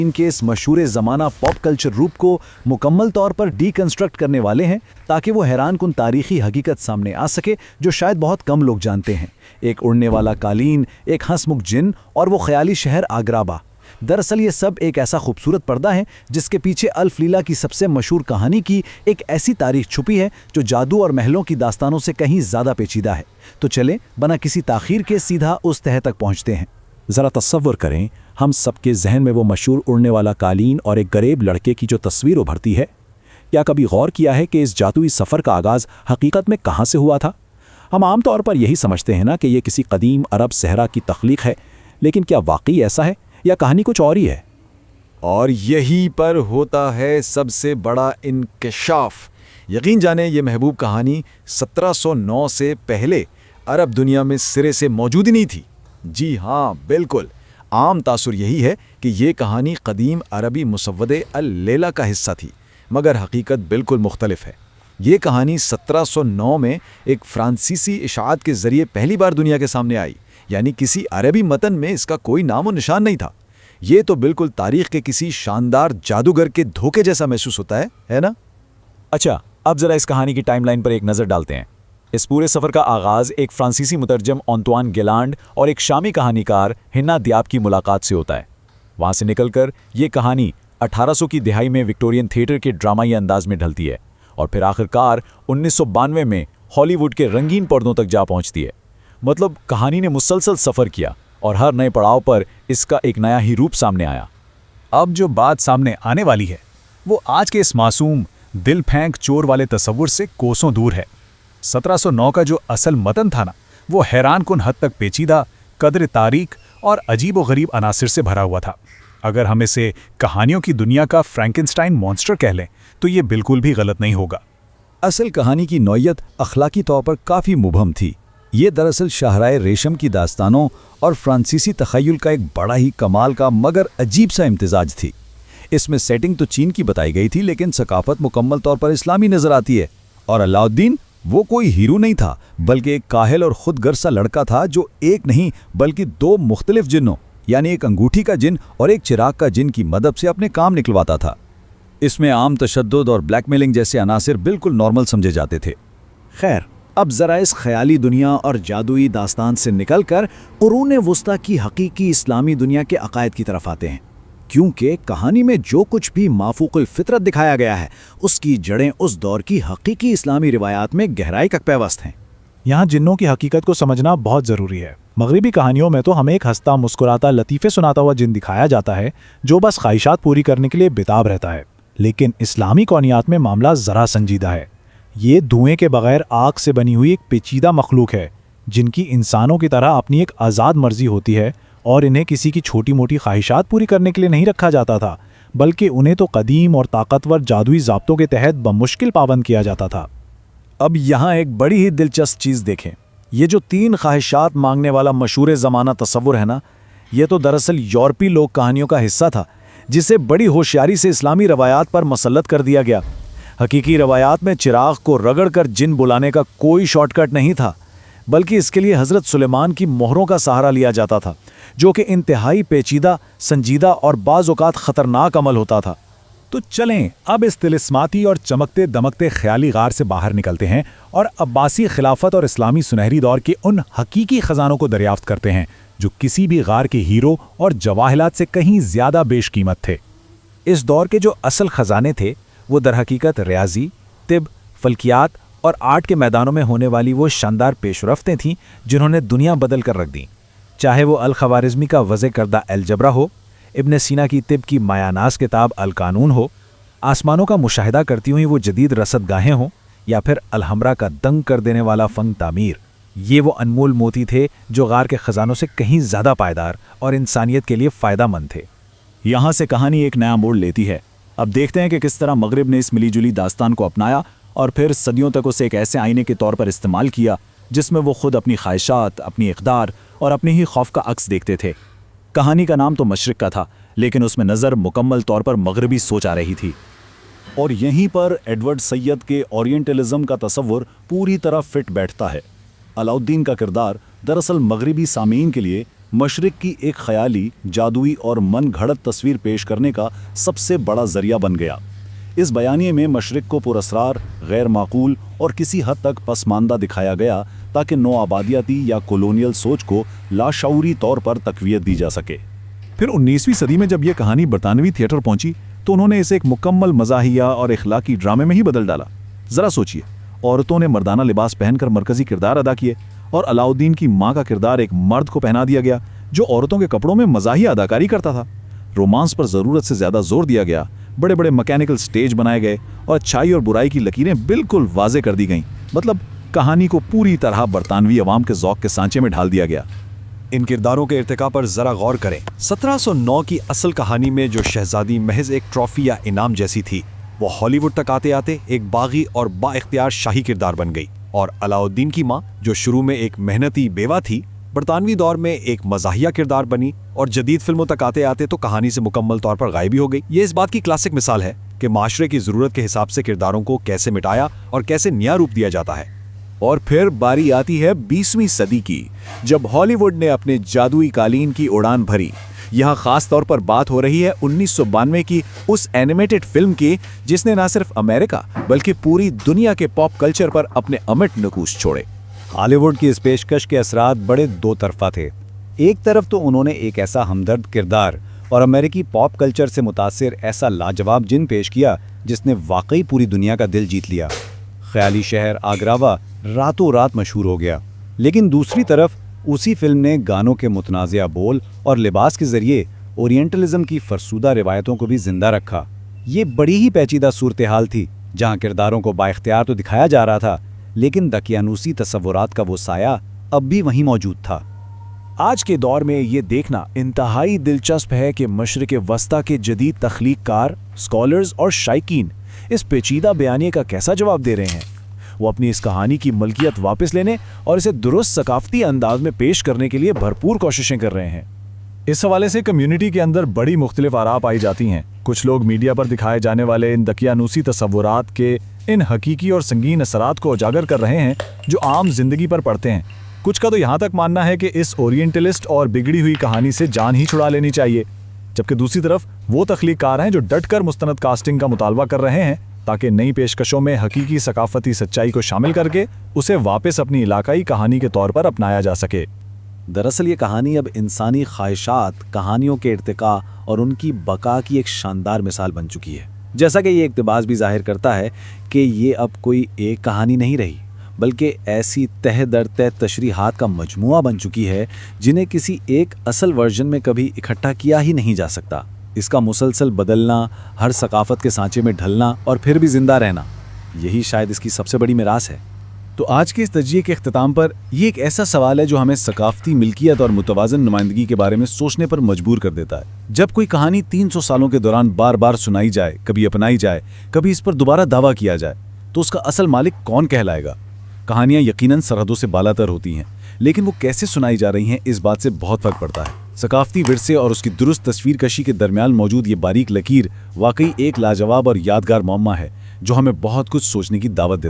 इनके इस मशहूर ज़माना पॉप कल्चर रूप को मुकम्मल तौर पर डीकंस्ट्रक्ट करने वाले हैं ताकि वो हैरान कुन तारीखी हकीकत सामने आ सके जो शायद बहुत कम लोग जानते हैं। एक उड़ने वाला कालीन, एक हंसमुख जिन और वो ख्याली शहर आगराबा। दरअसल ये सब एक ऐसा खूबसूरत पर्दा है जिसके पीछे अल्फ लीला की सबसे मशहूर कहानी की एक ऐसी तारीख छुपी है जो जादू और महलों की दास्तानों से कहीं ज़्यादा पेचीदा है। तो चलें बिना किसी ताख़ीर के सीधा उस तह तक पहुँचते हैं। ज़रा तसव्वुर करें, हम सबके जहन में वो मशहूर उड़ने वाला कालीन और एक गरीब लड़के की जो तस्वीर उभरती है। क्या कभी गौर किया है कि इस जादुई सफ़र का आगाज़ हकीकत में कहाँ से हुआ था? हम आम तौर पर यही समझते हैं ना कि ये किसी कदीम अरब सहरा की तख्लीक है, लेकिन क्या वाकई ऐसा है या कहानी कुछ और ही है? और यहीं पर होता है सबसे बड़ा इंकशाफ। यकीन जाने ये महबूब कहानी 1709 से पहले अरब दुनिया में सिरे से मौजूद ही नहीं थी। जी हाँ, बिल्कुल। आम तासुर यही है कि ये कहानी कदीम अरबी मुसव्वदे अल-लैला का हिस्सा थी, मगर हकीकत बिल्कुल मुख्तलिफ है। ये कहानी 1709 में एक फ्रांसीसी इशाअत के ज़रिए पहली बार दुनिया के सामने आई, यानी किसी अरबी मतन में इसका कोई नामो निशान नहीं था। ये तो बिल्कुल तारीख के किसी शानदार जादूगर के धोखे जैसा महसूस होता है ना? अच्छा, अब ज़रा इस कहानी की टाइमलाइन पर एक नज़र डालते हैं। इस पूरे सफ़र का आगाज़ एक फ्रांसीसी मुतरजम ऑंतवान गेलांड और एक शामी कहानीकार हिन्ना दियाब की मुलाकात से होता है। वहाँ से निकलकर ये कहानी 1800 की दिहाई में विक्टोरियन थिएटर के ड्रामाई अंदाज में ढलती है और फिर आखिरकार 1992 में हॉलीवुड के रंगीन पर्दों तक जा पहुँचती है। मतलब कहानी ने मुसलसल सफ़र किया और हर नए पड़ाव पर इसका एक नया ही रूप सामने आया। अब जो बात सामने आने वाली है वो आज के इस मासूम दिल फेंक चोर वाले तसव्वुर से कोसों दूर है। 1709 का जो असल मतन था ना, वो हैरान कुन हद तक पेचीदा, कदर तारीख और अजीब व गरीब अनासिर से भरा हुआ था। अगर हम इसे कहानियों की दुनिया का फ्रैंकेनस्टाइन मॉन्स्टर कह लें तो ये बिल्कुल भी गलत नहीं होगा। असल कहानी की नौयत अखलाकी तौर पर काफ़ी मुबहम थी। ये दरअसल शाहराए रेशम की दास्तानों और फ्रांसीसी तख़य्युल का एक बड़ा ही कमाल का मगर अजीब सा इम्तिजाज थी। इसमें सेटिंग तो चीन की बताई गई थी, लेकिन सकाफत मुकम्मल तौर पर इस्लामी नज़र आती है। और अलाउद्दीन वो कोई हीरो नहीं था, बल्कि एक काहिल और खुदगर्ज सा लड़का था जो एक नहीं बल्कि दो मुख्तलिफ जिन्नों, यानी एक अंगूठी का जिन और एक चिराग का जिन की मदद से अपने काम निकलवाता था। इसमें आम तशद्दुद और ब्लैकमेलिंग जैसे अनासिर बिल्कुल नॉर्मल समझे जाते थे। खैर, अब ज़रा इस ख्याली दुनिया और जादुई दास्तान से निकलकर कुरून वुस्ता की हकीकी इस्लामी दुनिया के अकायद की तरफ आते हैं, क्योंकि कहानी में जो कुछ भी माफूकुल फितरत दिखाया गया है उसकी जड़ें उस दौर की हकीकी इस्लामी रिवायात में गहराई तक पैवस्त हैं। यहाँ जिन्नों की हकीकत को समझना बहुत ज़रूरी है। मगरिबी कहानियों में तो हमें एक हंसता मुस्कुराता लतीफ़े सुनाता हुआ जिन दिखाया जाता है जो बस ख्वाहिशात पूरी करने के लिए बेताब रहता है, लेकिन इस्लामी कौनियात में मामला ज़रा संजीदा है। ये धुएं के बगैर आग से बनी हुई एक पेचीदा मखलूक है जिनकी इंसानों की तरह अपनी एक आज़ाद मर्जी होती है और इन्हें किसी की छोटी मोटी ख्वाहिशात पूरी करने के लिए नहीं रखा जाता था, बल्कि उन्हें तो कदीम और ताकतवर जादुई ज़ाब्तों के तहत बमुश्किल पाबंद किया जाता था। अब यहाँ एक बड़ी ही दिलचस्प चीज़ देखें। ये जो 3 ख्वाहिशात मांगने वाला मशहूर ज़माना तसव्वुर है ना, ये तो दरअसल यूरोपीय लोक कहानियों का हिस्सा था जिसे बड़ी होशियारी से इस्लामी रवायात पर मसल्लत कर दिया गया। हकीकी रवायात में चिराग को रगड़ कर जिन बुलाने का कोई शॉर्टकट नहीं था, बल्कि इसके लिए हज़रत सुलेमान की मोहरों का सहारा लिया जाता था, जो कि इंतहाई पेचीदा, संजीदा और बाज़ औक़ात ख़तरनाक अमल होता था। तो चलें अब इस तिलिस्माती और चमकते दमकते ख्याली गार से बाहर निकलते हैं और अब्बासी खिलाफत और इस्लामी सुनहरी दौर के उन हकीकी ख़जानों को दरियाफ्त करते हैं जो किसी भी गार के हीरो और जवाहिरात से कहीं ज़्यादा बेशकीमत थे। इस दौर के जो असल ख़जाने थे वो दरहकीकत रियाजी, तिब, फल्कियात और आर्ट के मैदानों में होने वाली वो शानदार पेशरफ्तें थीं जिन्होंने दुनिया बदल कर रख दी। चाहे वो अल-ख़वारिज़मी का वज़े करदा अलजबरा हो, इब्न सीना की तिब की मायानास किताब अल कानून हो, आसमानों का मुशाहिदा करती हुई वो जदीद रसदगाहें हों, या फिर अलहमरा का दंग कर देने वाला फ़ंग तामीर। ये वो अनमोल मोती थे जो गार के ख़जानों से कहीं ज़्यादा पायदार और इंसानियत के लिए फ़ायदामंद थे। यहाँ से कहानी एक नया मोड़ लेती है। अब देखते हैं कि किस तरह मगरिब ने इस मिलीजुली दास्तान को अपनाया और फिर सदियों तक उसे एक ऐसे आईने के तौर पर इस्तेमाल किया जिसमें वो खुद अपनी ख्वाहिशात, अपनी इक़दार और अपनी ही खौफ का अक्स देखते थे। कहानी का नाम तो मशरिक़ का था, लेकिन उसमें नज़र मुकम्मल तौर पर मगरबी सोच आ रही थी। और यहीं पर एडवर्ड सैयद के ओरिएंटलिज्म का तसव्वुर पूरी तरह फिट बैठता है। अलाउद्दीन का किरदार दरअसल मगरबी सामीन के लिए مشرق کی ایک خیالی، جادوئی اور من گھڑت تصویر پیش کرنے کا سب سے بڑا ذریعہ بن گیا۔ اس بیانیے میں مشرق کو پراسرار، غیر معقول اور کسی حد تک پسماندہ دکھایا گیا تاکہ نو آبادیاتی یا کولونیل سوچ کو لاشعوری طور پر تقویت دی جا سکے۔ پھر 19ویں صدی میں جب یہ کہانی برطانوی تھیٹر پہنچی تو انہوں نے اسے ایک مکمل مزاحیہ اور اخلاقی ڈرامے میں ہی بدل ڈالا۔ ذرا سوچئے، عورتوں نے مردانہ لباس پہن کر مرکزی کردار ادا کیے اور علاؤدین کی ماں کا کردار ایک مرد کو پہنا دیا گیا جو عورتوں کے کپڑوں میں مزاحیہ اداکاری کرتا تھا۔ رومانس پر ضرورت سے زیادہ زور دیا گیا، بڑے بڑے مکینیکل سٹیج بنائے گئے اور اچھائی اور برائی کی لکیریں بالکل واضح کر دی گئیں۔ مطلب کہانی کو پوری طرح برطانوی عوام کے ذوق کے سانچے میں ڈھال دیا گیا۔ ان کرداروں کے ارتقاء پر ذرا غور کریں۔ 1709 کی اصل کہانی میں جو شہزادی محض ایک ٹرافی یا انعام جیسی تھی، وہ ہالی ووڈ تک آتے آتے ایک باغی اور با اختیار شاہی کردار بن گئی، اور علاؤدین کی ماں جو شروع میں ایک محنتی بیوہ تھی، برطانوی دور میں ایک مزاحیہ کردار بنی، اور جدید فلموں تک آتے آتے تو کہانی سے مکمل طور پر غائب ہی ہو گئی۔ یہ اس بات کی کلاسک مثال ہے کہ معاشرے کی ضرورت کے حساب سے کرداروں کو کیسے مٹایا اور کیسے نیا روپ دیا جاتا ہے۔ اور پھر باری آتی ہے 20ویں صدی کی، جب ہالی ووڈ نے اپنے جادوئی قالین کی اڑان بھری۔ یہاں خاص طور پر بات ہو رہی ہے 1992 کی اس اینیمیٹڈ فلم کی جس نے نہ صرف امریکہ بلکہ پوری دنیا کے پاپ کلچر پر اپنے امٹ نقوش چھوڑے۔ ہالی ووڈ کی اس پیشکش کے اثرات بڑے دو طرفہ تھے۔ ایک طرف تو انہوں نے ایک ایسا ہمدرد کردار اور امریکی پاپ کلچر سے متاثر ایسا لاجواب جن پیش کیا جس نے واقعی پوری دنیا کا دل جیت لیا۔ خیالی شہر آگراوا راتوں رات مشہور ہو گیا، لیکن دوسری طرف اسی فلم نے گانوں کے متنازع بول اور لباس کے ذریعے اورینٹلزم کی فرسودہ روایتوں کو بھی زندہ رکھا۔ یہ بڑی ہی پیچیدہ صورتحال تھی جہاں کرداروں کو بااختیار تو دکھایا جا رہا تھا، لیکن دقیانوسی تصورات کا وہ سایہ اب بھی وہیں موجود تھا۔ آج کے دور میں یہ دیکھنا انتہائی دلچسپ ہے کہ مشرق وسطیٰ کے جدید تخلیق کار، اسکالرز اور شائقین اس پیچیدہ بیانیے کا کیسا جواب دے رہے ہیں۔ وہ اپنی اس کہانی کی ملکیت واپس لینے اور اسے درست ثقافتی انداز میں پیش کرنے کے لیے بھرپور کوششیں کر رہے ہیں۔ اس حوالے سے کمیونٹی کے اندر بڑی مختلف آراء پائی جاتی ہیں۔ کچھ لوگ میڈیا پر دکھائے جانے والے ان دقیانوسی تصورات کے ان حقیقی اور سنگین اثرات کو اجاگر کر رہے ہیں جو عام زندگی پر پڑتے ہیں۔ کچھ کا تو یہاں تک ماننا ہے کہ اس اورینٹلسٹ اور بگڑی ہوئی کہانی سے جان ہی چھڑا لینی چاہیے، جبکہ دوسری طرف وہ تخلیق کار ہیں جو ڈٹ کر مستند کاسٹنگ کا مطالبہ کر رہے ہیں تاکہ نئی پیشکشوں میں حقیقی ثقافتی سچائی کو شامل کر کے اسے واپس اپنی علاقائی کہانی کے طور پر اپنایا جا سکے۔ دراصل یہ کہانی اب انسانی خواہشات، کہانیوں کے ارتقاء اور ان کی بقا کی ایک شاندار مثال بن چکی ہے۔ جیسا کہ یہ اقتباس بھی ظاہر کرتا ہے کہ یہ اب کوئی ایک کہانی نہیں رہی، بلکہ ایسی تہ در تہ تشریحات کا مجموعہ بن چکی ہے جنہیں کسی ایک اصل ورژن میں کبھی اکٹھا کیا ہی نہیں جا سکتا۔ اس کا مسلسل بدلنا، ہر ثقافت کے سانچے میں ڈھلنا اور پھر بھی زندہ رہنا، یہی شاید اس کی سب سے بڑی میراث ہے۔ تو آج کے اس تجزیے کے اختتام پر یہ ایک ایسا سوال ہے جو ہمیں ثقافتی ملکیت اور متوازن نمائندگی کے بارے میں سوچنے پر مجبور کر دیتا ہے۔ جب کوئی کہانی 300 سالوں کے دوران بار بار سنائی جائے، کبھی اپنائی جائے، کبھی اس پر دوبارہ دعویٰ کیا جائے، تو اس کا اصل مالک کون کہلائے گا؟ کہانیاں یقیناً سرحدوں سے بالاتر ہوتی ہیں، لیکن وہ کیسے سنائی جا رہی ہیں اس بات سے بہت فرق پڑتا ہے۔ ثقافتی ورثے اور اس کی درست تصویر کشی کے درمیان موجود یہ باریک لکیر واقعی ایک لاجواب اور یادگار معمہ ہے جو ہمیں بہت کچھ سوچنے کی دعوت دیتا ہے۔